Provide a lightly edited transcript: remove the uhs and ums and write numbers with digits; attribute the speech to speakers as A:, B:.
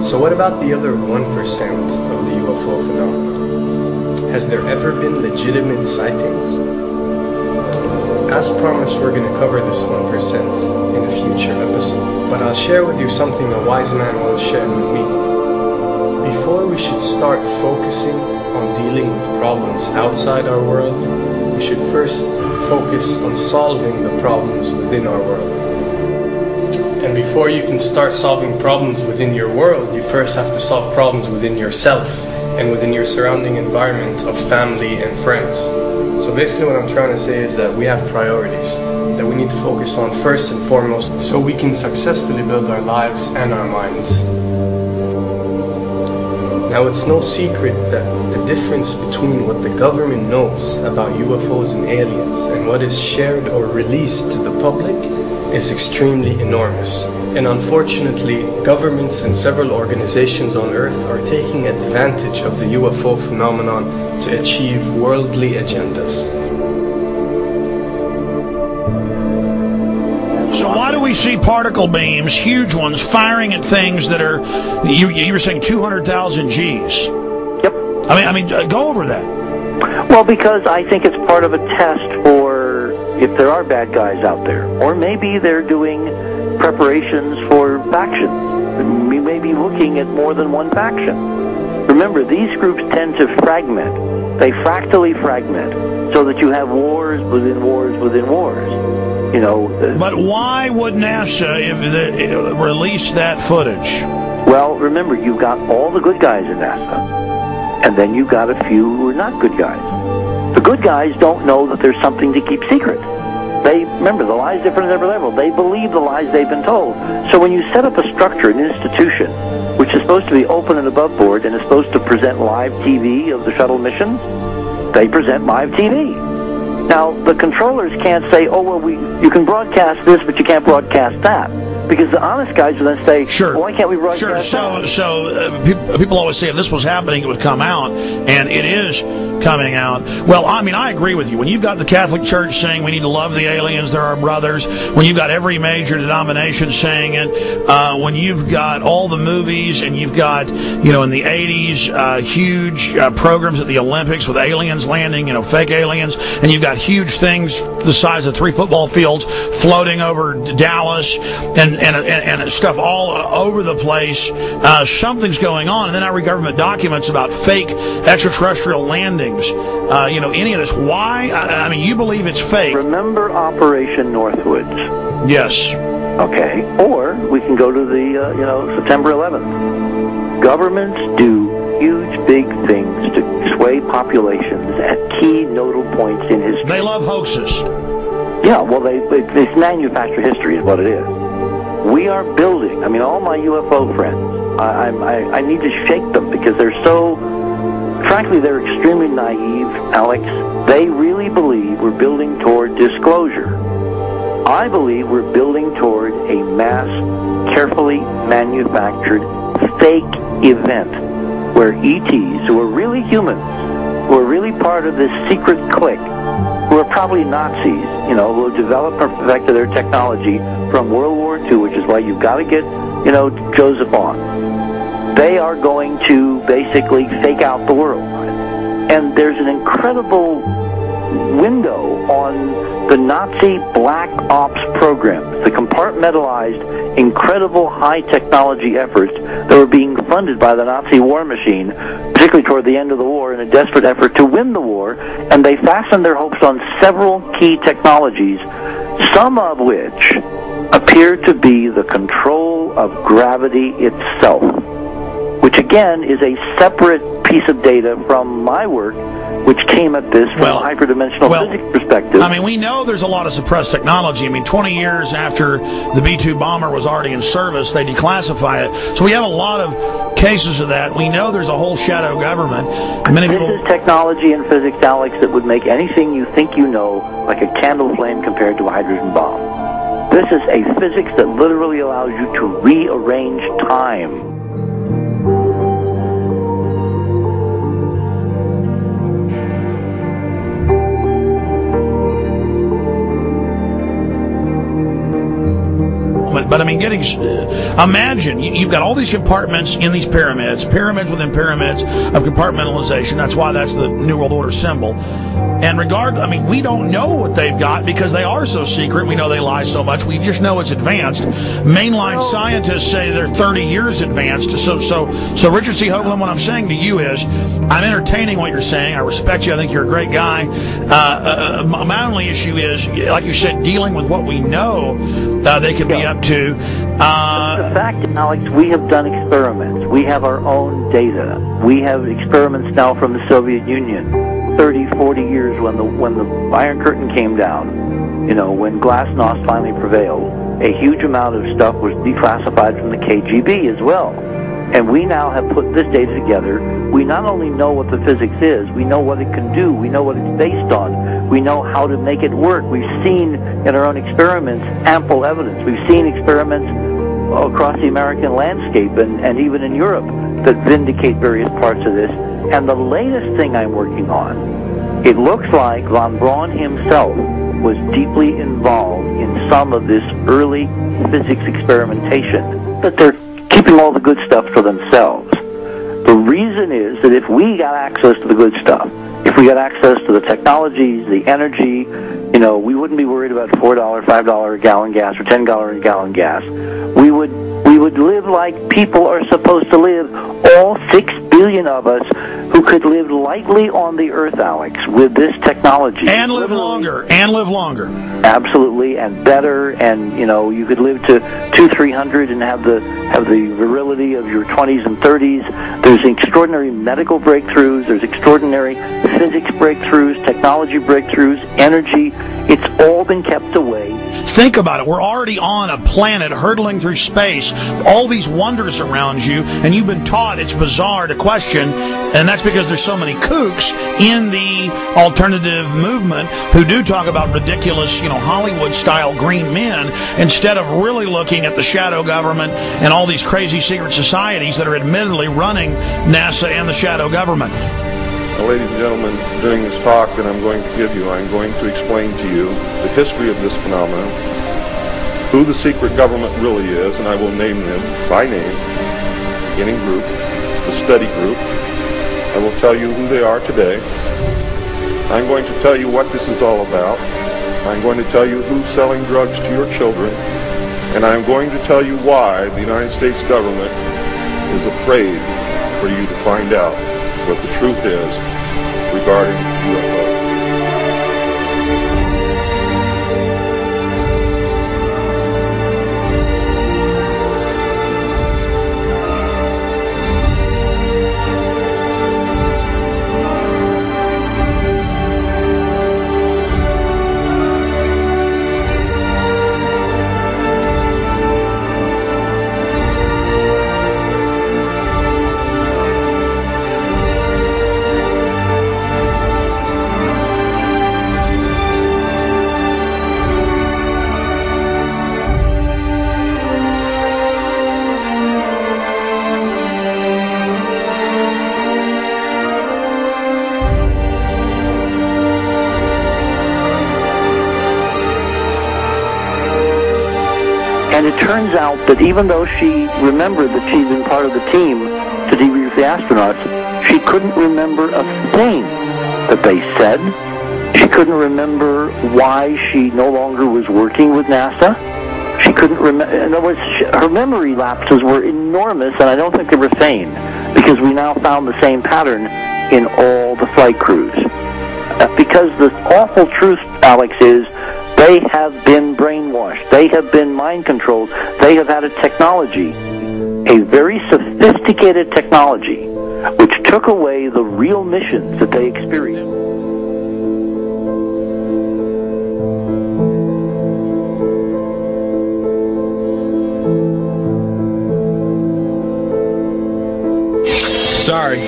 A: So what about the other 1% of the UFO phenomenon? Has there ever been legitimate sightings? As promised, we're going to cover this 1% in a future episode, but I'll share with you something a wise man once shared with me. Before we should start focusing on dealing with problems outside our world, we should first focus on solving the problems within our world. And before you can start solving problems within your world, you first have to solve problems within yourself and within your surrounding environment of family and friends. So basically what I'm trying to say is that we have priorities that we need to focus on first and foremost so we can successfully build our lives and our minds. Now, it's no secret that the difference between what the government knows about UFOs and aliens and what is shared or released to the public is extremely enormous. And unfortunately, governments and several organizations on Earth are taking advantage of the UFO phenomenon to achieve worldly agendas.
B: So why do we see particle beams, huge ones, firing at things that are, you were saying 200,000 Gs?
C: Yep.
B: I mean, go over that.
C: Well, because I think it's part of a test for if there are bad guys out there. Or maybe they're doing preparations for factions. We may be looking at more than one faction. Remember, these groups tend to fragment. They fractally fragment so that you have wars within wars within wars. You know.
B: But why would NASA release that footage?
C: Well, remember, you've got all the good guys in NASA, and then you've got a few who are not good guys. The good guys don't know that there's something to keep secret. They, remember, the lie's different at every level. They believe the lies they've been told. So when you set up a structure, an institution, which is supposed to be open and above board and is supposed to present live TV of the shuttle missions, they present live TV. Now, the controllers can't say, oh, well, you can broadcast this, but you can't broadcast that. Because the honest guys will then say,
B: sure.
C: Well, why can't we broadcast that?
B: So people always say if this was happening, it would come out, and it is coming out. Well, I mean, I agree with you. When you've got the Catholic Church saying we need to love the aliens, they're our brothers, when you've got every major denomination saying it, when you've got all the movies, and you've got, you know, in the 80s, huge programs at the Olympics with aliens landing, you know, fake aliens, and you've got huge things the size of 3 football fields floating over Dallas, and stuff all over the place. Something's going on, and then I read government documents about fake extraterrestrial landings. You know, any of this. Why? I mean, you believe it's fake.
C: Remember Operation Northwoods?
B: Yes.
C: Okay. Or we can go to the, September 11th. Governments do huge, big things to sway populations at key nodal points in history.
B: They love hoaxes.
C: Yeah, well, it's manufactured history is what it is. We are building, I mean, all my UFO friends, I need to shake them because they're so, frankly, they're extremely naive, Alex. They really believe we're building toward disclosure. I believe we're building toward a mass, carefully manufactured, fake event where ETs, who are really humans, who are really part of this secret clique, who are probably Nazis, you know, who have developed and perfected their technology from World War II, which is why you've got to get, you know, Joseph on. They are going to basically fake out the world. And there's an incredible window on the Nazi black ops programs, the compartmentalized, incredible high technology efforts that were being funded by the Nazi war machine, particularly toward the end of the war, in a desperate effort to win the war, and they fastened their hopes on several key technologies, some of which appear to be the control of gravity itself, which again is a separate piece of data from my work, which came at this from a hyperdimensional physics perspective.
B: I mean, we know there's a lot of suppressed technology. I mean, 20 years after the B-2 bomber was already in service, they declassify it. So we have a lot of cases of that. We know there's a whole shadow government.
C: This is technology and physics, Alex, that would make anything you think you know like a candle flame compared to a hydrogen bomb. This is a physics that literally allows you to rearrange time.
B: But I mean, imagine you've got all these compartments in these pyramids within pyramids of compartmentalization. That's why that's the New World Order symbol. And we don't know what they've got because they are so secret. We know they lie so much. We just know it's advanced. Mainline scientists say they're 30 years advanced. So Richard C. Hoagland, what I'm saying to you is, I'm entertaining what you're saying. I respect you. I think you're a great guy. My only issue is, like you said, dealing with what we know they could be up to.
C: The fact, Alex, we have done experiments. We have our own data. We have experiments now from the Soviet Union. 30, 40 years when the Iron Curtain came down, when Glasnost finally prevailed, a huge amount of stuff was declassified from the KGB as well. And we now have put this data together. We not only know what the physics is, we know what it can do, we know what it's based on, we know how to make it work. We've seen in our own experiments ample evidence. We've seen experiments across the American landscape and even in Europe that vindicate various parts of this. And the latest thing I'm working on, it looks like von Braun himself was deeply involved in some of this early physics experimentation, but they're keeping all the good stuff for themselves. The reason is that if we got access to the good stuff, if we got access to the technologies, the energy, we wouldn't be worried about $4, $5 a gallon gas or $10 a gallon gas. We would live like people are supposed to live, all 6 billion of us who could live lightly on the earth, Alex, with this technology.
B: And live longer.
C: Absolutely, and better, and you could live to 200-300 and have the virility of your 20s and 30s. There's extraordinary medical breakthroughs, there's extraordinary physics breakthroughs, technology breakthroughs, energy. It's all been kept away.
B: Think about it. We're already on a planet hurtling through space, all these wonders around you, and you've been taught it's bizarre to question, and that's because there's so many kooks in the alternative movement who do talk about ridiculous, Hollywood-style green men, instead of really looking at the shadow government and all these crazy secret societies that are admittedly running NASA and the shadow government.
D: Now, ladies and gentlemen, during this talk that I'm going to give you, I'm going to explain to you the history of this phenomenon, who the secret government really is, and I will name them by name, beginning group, the study group. I will tell you who they are today. I'm going to tell you what this is all about. I'm going to tell you who's selling drugs to your children, and I'm going to tell you why the United States government is afraid for you to find out what the truth is regarding UFOs.
C: And it turns out that even though she remembered that she'd been part of the team to debrief the astronauts, she couldn't remember a thing that they said. She couldn't remember why she no longer was working with NASA. She couldn't remember. In other words, her memory lapses were enormous, and I don't think they were feigned, because we now found the same pattern in all the flight crews. Because the awful truth, Alex, is they have been brainwashed. They have been mind controlled. They have had a technology, a very sophisticated technology, which took away the real missions that they experienced.
A: Sorry.